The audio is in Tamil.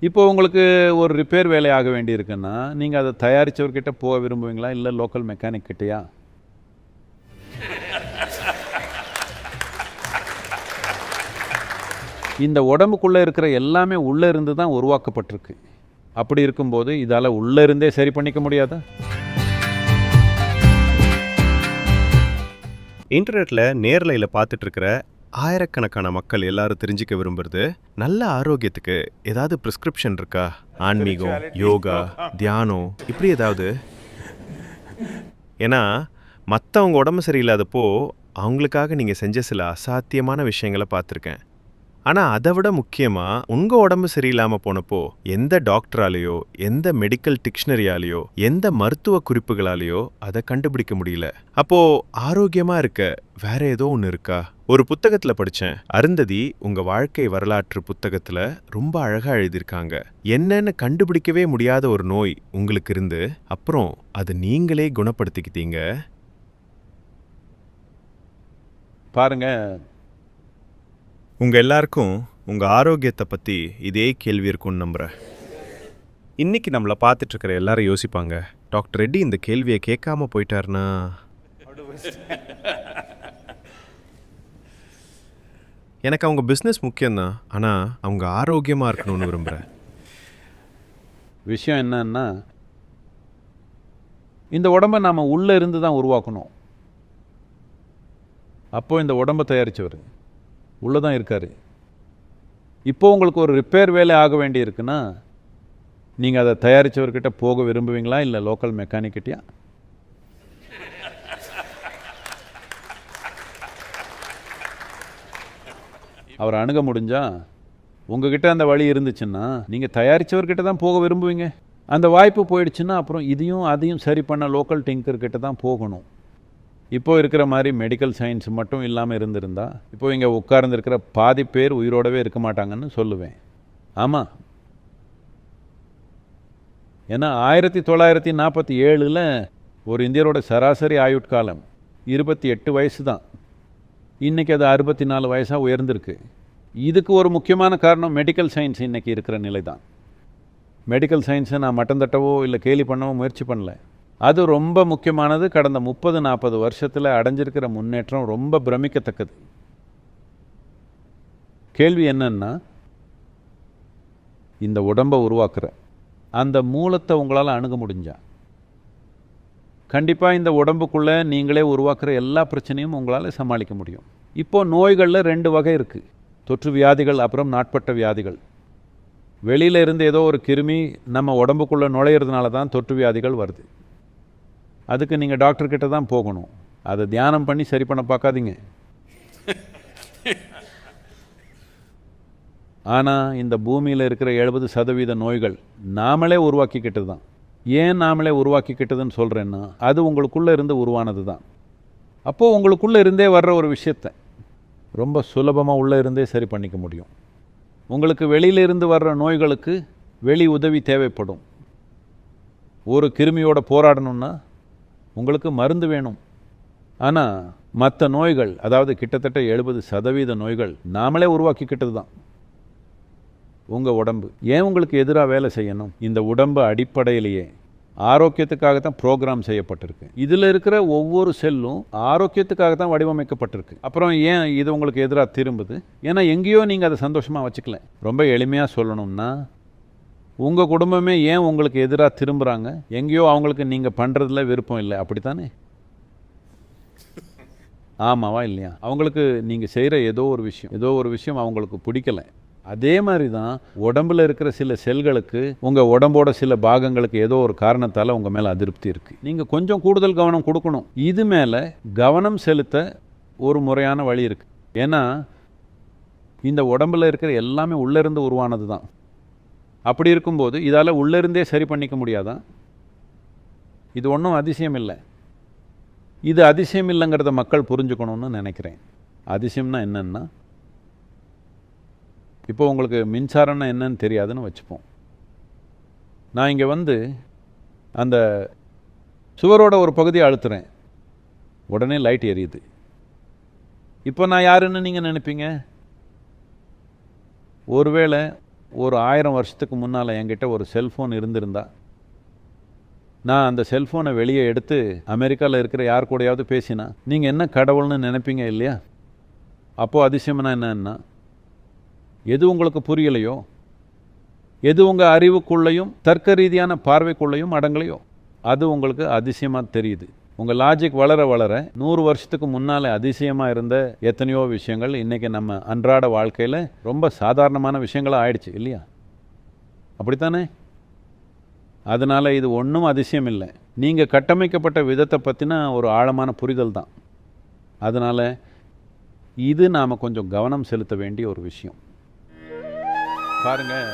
இப்போ உங்களுக்கு ஒரு ரிப்பேர் வேலை ஆக வேண்டியிருக்குன்னா நீங்கள் அதை தயாரித்தவர்கிட்ட போக விரும்புவீங்களா, இல்லை லோக்கல் மெக்கானிக் கிட்டயா? இந்த உடம்புக்குள்ளே இருக்கிற எல்லாமே உள்ளே இருந்து தான் உருவாக்கப்பட்டிருக்கு. அப்படி இருக்கும்போது இதால் உள்ளே இருந்தே சரி பண்ணிக்க முடியாதா? இன்டர்நெட்டில் நேரலையில் பார்த்துட்டு இருக்கிற ஆயிரக்கணக்கான மக்கள் எல்லாரும் தெரிஞ்சுக்க விரும்புறது, நல்ல ஆரோக்கியத்துக்கு ஏதாவது ப்ரிஸ்கிரிப்ஷன் இருக்கா? ஆன்மீகம், யோகா, தியானம், இப்படி ஏதாவது? ஏன்னா மற்றவங்க உடம்பு சரியில்லாதப்போ அவங்களுக்காக நீங்கள் செஞ்ச சில அசாத்தியமான விஷயங்களை பார்த்துருக்கேன். ஆனால் அதை விட முக்கியமாக உங்கள் உடம்பு சரியில்லாமல் போனப்போ எந்த டாக்டராலேயோ, எந்த மெடிக்கல் டிக்ஷனரியாலேயோ, எந்த மருத்துவ குறிப்புகளாலேயோ அதை கண்டுபிடிக்க முடியல. அப்போது ஆரோக்கியமாக இருக்க வேற ஏதோ ஒன்று இருக்கா? ஒரு புத்தகத்தில் படித்தேன். அருந்ததி உங்கள் வாழ்க்கை வரலாற்று புத்தகத்தில் ரொம்ப அழகாக எழுதியிருக்காங்க. என்னன்னு கண்டுபிடிக்கவே முடியாத ஒரு நோய் உங்களுக்கு இருந்து அப்புறம் அதை நீங்களே குணப்படுத்திக்கிட்டீங்க. பாருங்க, உங்கள் எல்லாருக்கும் உங்கள் ஆரோக்கியத்தை பற்றி இதே கேள்வி இருக்கும்னு நம்புகிறேன். இன்றைக்கி நம்மளை பார்த்துட்ருக்கிற எல்லாரும் யோசிப்பாங்க, டாக்டர் ரெட்டி இந்த கேள்வியை கேட்காம போயிட்டாருன்னா. எனக்கு அவங்க பிஸ்னஸ் முக்கியம்தான், ஆனால் அவங்க ஆரோக்கியமாக இருக்கணும்னு விரும்புகிறேன். விஷயம் என்னன்னா, இந்த உடம்பை நாம் உள்ளே இருந்து தான் உருவாக்கணும். அப்போது இந்த உடம்பை தயாரித்தவர் உள்ளே தான் இருக்கார். இப்போது உங்களுக்கு ஒரு ரிப்பேர் வேலை ஆக வேண்டி இருக்குன்னா நீங்கள் அதை தயாரித்தவர்கிட்ட போக விரும்புவீங்களா, இல்லை லோக்கல் மெக்கானிக் கிட்டயா? அவரை அணுக முடிஞ்சா உங்ககிட்ட அந்த வழி இருந்துச்சுன்னா நீங்கள் தயாரித்தவர்கிட்ட தான் போக விரும்புவீங்க. அந்த வாய்ப்பு போயிடுச்சுன்னா அப்புறம் இதையும் அதையும் சரி பண்ண லோக்கல் டிங்கர்கிட்ட தான் போகணும். இப்போ இருக்கிற மாதிரி மெடிக்கல் சயின்ஸ் மட்டும் இல்லாமல் இருந்திருந்தா இப்போ இங்கே உட்கார்ந்துருக்கிற பாதி பேர் உயிரோடவே இருக்க மாட்டாங்கன்னு சொல்லுவேன். ஆமாம், ஏன்னா 1947 ஒரு இந்தியரோட சராசரி ஆயுட்காலம் 28 வயசு தான். இன்றைக்கி அது 64 வயசாக உயர்ந்திருக்கு. இதுக்கு ஒரு முக்கியமான காரணம் மெடிக்கல் சயின்ஸ் இன்றைக்கி இருக்கிற நிலை தான். மெடிக்கல் சயின்ஸை நான் மட்டம் தட்டவோ இல்லை கேலி பண்ணவோ முயற்சி பண்ணல. அது ரொம்ப முக்கியமானது. கடந்த 30-40 வருஷத்தில் அடைஞ்சிருக்கிற முன்னேற்றம் ரொம்ப பிரமிக்கத்தக்கது. கேள்வி என்னன்னா, இந்த உடம்பை உருவாக்குற அந்த மூலத்தை உங்களால் அணுக முடிஞ்சா கண்டிப்பாக இந்த உடம்புக்குள்ளே நீங்களே உருவாக்குற எல்லா பிரச்சனையும் உங்களால் சமாளிக்க முடியும். இப்போது நோய்களில் 2 வகை இருக்குது. தொற்று வியாதிகள், அப்புறம் நாட்பட்ட வியாதிகள். வெளியில் இருந்து ஏதோ ஒரு கிருமி நம்ம உடம்புக்குள்ளே நுழையிறதுனால தான் தொற்று வியாதிகள் வருது. அதுக்கு நீங்கள் டாக்டர்கிட்ட தான் போகணும். அதை தியானம் பண்ணி சரி பண்ண பார்க்காதீங்க. ஆனால் இந்த பூமியில் இருக்கிற 70% நோய்கள் நாமளே உருவாக்கிக்கிட்டது தான். ஏன் நாமளே உருவாக்கிக்கிட்டதுன்னு சொல்கிறேன்னா, அது உங்களுக்குள்ளே இருந்து உருவானது தான். அப்போது உங்களுக்குள்ளே இருந்தே வர்ற ஒரு விஷயத்தை ரொம்ப சுலபமாக உள்ளே இருந்தே சரி பண்ணிக்க முடியும். உங்களுக்கு வெளியிலிருந்து வர்ற நோய்களுக்கு வெளி உதவி தேவைப்படும். ஒரு கிருமியோட போராடணும்னா உங்களுக்கு மருந்து வேணும். ஆனால் மற்ற நோய்கள், அதாவது கிட்டத்தட்ட 70% நோய்கள் நாமளே உருவாக்கிக்கிட்டது தான். உங்கள் உடம்பு ஏன் உங்களுக்கு எதிராக வேலை செய்யணும்? இந்த உடம்பு அடிப்படையிலேயே ஆரோக்கியத்துக்காக தான் ப்ரோக்ராம் செய்யப்பட்டிருக்கு. இதில் இருக்கிற ஒவ்வொரு செல்லும் ஆரோக்கியத்துக்காக தான் வடிவமைக்கப்பட்டிருக்கு. அப்புறம் ஏன் இது உங்களுக்கு எதிராக திரும்புது? ஏன்னா எங்கேயோ நீங்கள் அதை சந்தோஷமாக வச்சுக்கல. ரொம்ப எளிமையாக சொல்லணும்னா, உங்கள் குடும்பமே ஏன் உங்களுக்கு எதிராக திரும்புகிறாங்க? எங்கேயோ அவங்களுக்கு நீங்கள் பண்ணுறதுல விருப்பம் இல்லை, அப்படித்தானே? ஆமாவா இல்லையா? அவங்களுக்கு நீங்கள் செய்கிற ஏதோ ஒரு விஷயம் அவங்களுக்கு பிடிக்கலை. அதே மாதிரி தான் உடம்பில் இருக்கிற சில செல்களுக்கு உங்கள் உடம்போட சில பாகங்களுக்கு ஏதோ ஒரு காரணத்தால் உங்கள் மேலே அதிருப்தி இருக்குது. நீங்கள் கொஞ்சம் கூடுதல் கவனம் கொடுக்கணும். இது மேலே கவனம் செலுத்த ஒரு முறையான வழி இருக்குது. ஏன்னா இந்த உடம்பில் இருக்கிற எல்லாமே உள்ளேருந்து உருவானது தான். அப்படி இருக்கும்போது இதால் உள்ளிருந்தே சரி பண்ணிக்க முடியாதான்? இது ஒன்றும் அதிசயம் இல்லை. இது அதிசயம் இல்லைங்கிறத மக்கள் புரிஞ்சுக்கணும்னு நினைக்கிறேன். அதிசயம்னா என்னன்னா, இப்போ உங்களுக்கு மின்சாரம்னா என்னன்னு தெரியாதுன்னு வச்சுப்போம். நான் இங்கே வந்து அந்த சுவரோட ஒரு பகுதியை அழுத்துறேன், உடனே லைட் எரியுது. இப்போ நான் யாருன்னு நீங்கள் நினைப்பீங்க? ஒருவேளை ஒரு 1000 வருஷத்துக்கு முன்னால் என்கிட்ட ஒரு செல்ஃபோன் இருந்திருந்தா, நான் அந்த செல்ஃபோனை வெளியே எடுத்து அமெரிக்காவில் இருக்கிற யார் கூடயாவது பேசினா நீங்கள் என்ன கடவுள்னு நினைப்பீங்க இல்லையா? அப்போது அதிசயம்னா என்னன்னா, எது உங்களுக்கு புரியலையோ, எது உங்கள் அறிவுக்குள்ளேயும் தர்க்க ரீதியான பார்வைக்குள்ளேயும் அடங்கலையோ, அது உங்களுக்கு அதிசயமாக தெரியுது. உங்கள் லாஜிக் வளர வளர 100 வருஷத்துக்கு முன்னால் அதிசயமாக இருந்த எத்தனையோ விஷயங்கள் இன்றைக்கி நம்ம அன்றாட வாழ்க்கையில் ரொம்ப சாதாரணமான விஷயங்களாக ஆயிடுச்சு இல்லையா? அப்படித்தானே? அதனால் இது ஒன்றும் அதிசயம் இல்லை. நீங்கள் கட்டமைக்கப்பட்ட விதத்தை பற்றின ஒரு ஆழமான புரிதல் தான். அதனால் இது நாம் கொஞ்சம் கவனம் செலுத்த வேண்டிய ஒரு விஷயம். பாருங்கள்,